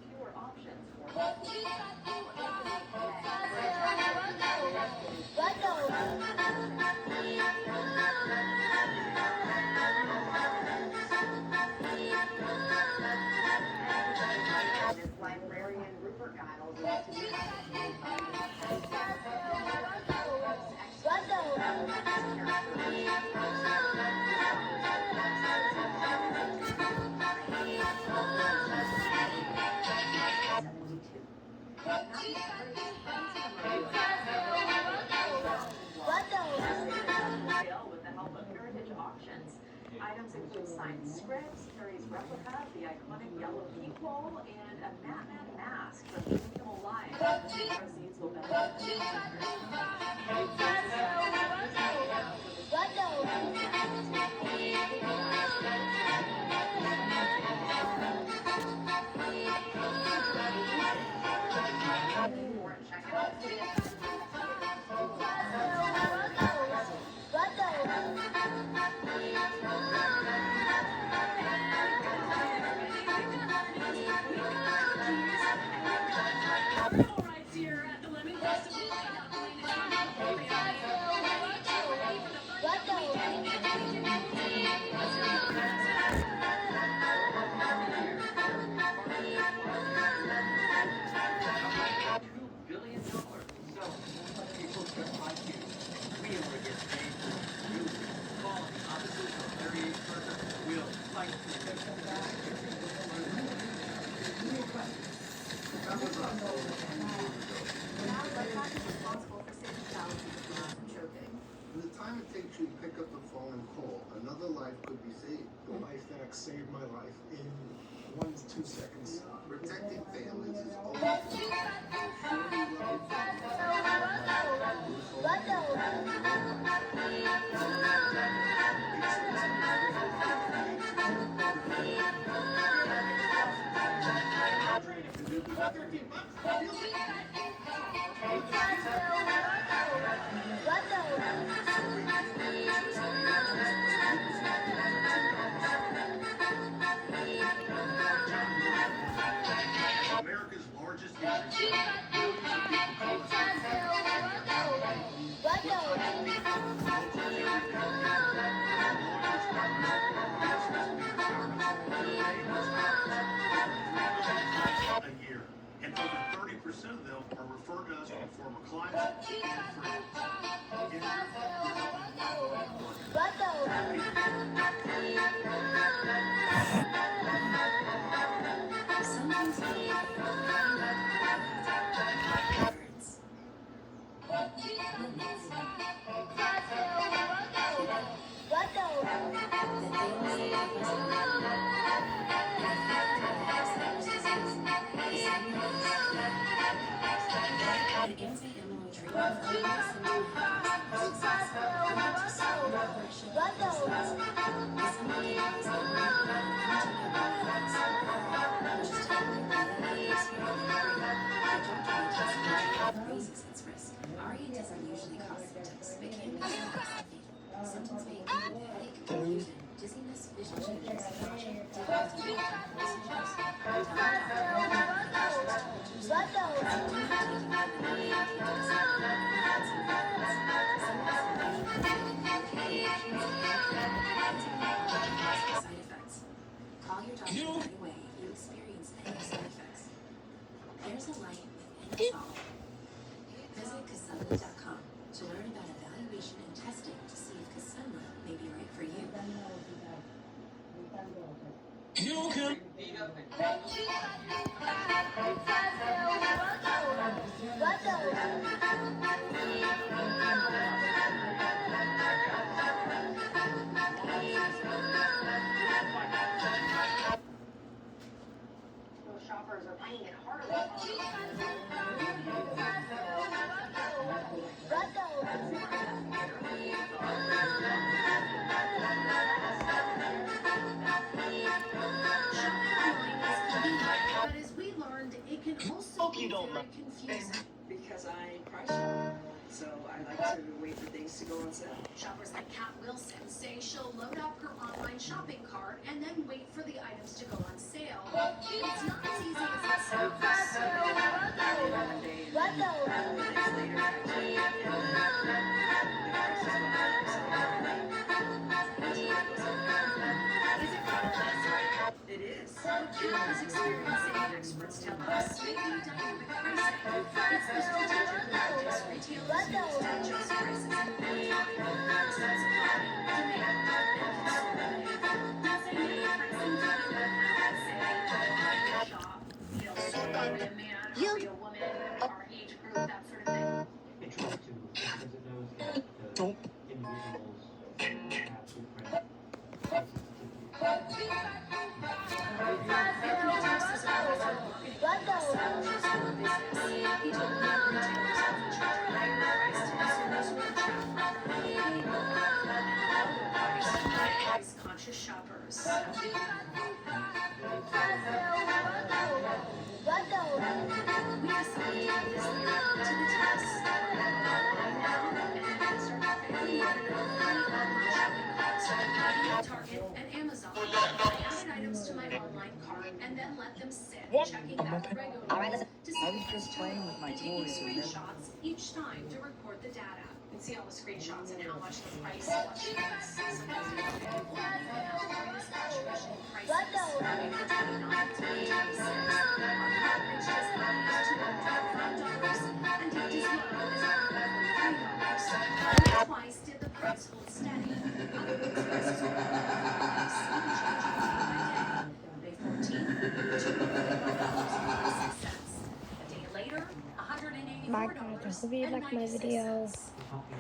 fewer options librarian Rupert Giles is to be with the help of Heritage Auctions. Items include signed scripts, Harry's replica, the iconic yellow peephole, and a Batman mask from Animal Live. Proceeds will benefit. In the time it takes you to pick up the phone and call, another life could be saved. The LifeX saved my life in 1 to 2 seconds. Protecting families is America's largest a year, and over 30% of them are referred to us from former clients and friends. ARIA doesn't usually cause symptoms, but can be aggravated. Symptoms may include headache, confusion, dizziness, vision changes, nausea, difficulty breathing, voice changes, side effects. Call your doctor right away if you experience any side effects. There's a light within us all. Visit Kisunla.com to learn about evaluation and testing to see if Kisunla may be right for you. You can. Shoppers are finding it harder. But as we learned, it can also hope you don't Very mind. confusing. Because I price shop. So I like to wait for things to go on sale. Shoppers like Kat Wilson say she'll load up her online shopping cart and then wait for the items to go on sale. It's not as easy as it sounds. One day and then 2 days later, I check and the price is behind. So Is it frustrating? it is. Kat is experiencing, experts tell us, may be dynamic pricing. It's the strategic tactics retailers use to adjust prices in real time based on supply, demand, and consumer behavior. Does dynamic pricing do you know how to say, I shop, you know, are we a man, are we a woman, our age group, that sort of thing? It tries to, because it knows that the individuals have different sensitivities. Anthony Test is a marketing strategist for a business. He told me retailers often charge a higher price to consumers who are traffic, paying more, and lower price to price-conscious shoppers. We decided to add this theory to the test. We're online now and start preparing online shopping carts at Target and Amazon. I added items to my online cart and then let them sit, checking back regularly to see if it's total, and taking screenshots each time to record the data. You can see all the screenshots and how much the price fluctuates. Sometimes you look at one and have the greatest fluctuation in prices. April 29th to May 26th, our cart reached as high as $205 and dipped as low as $143. Only twice did the price hold steady. Other goods prices were all over the place, even changing day by day. May 14th, $201.46. A day later, $184.96. Bye guys, I hope you liked my video. The company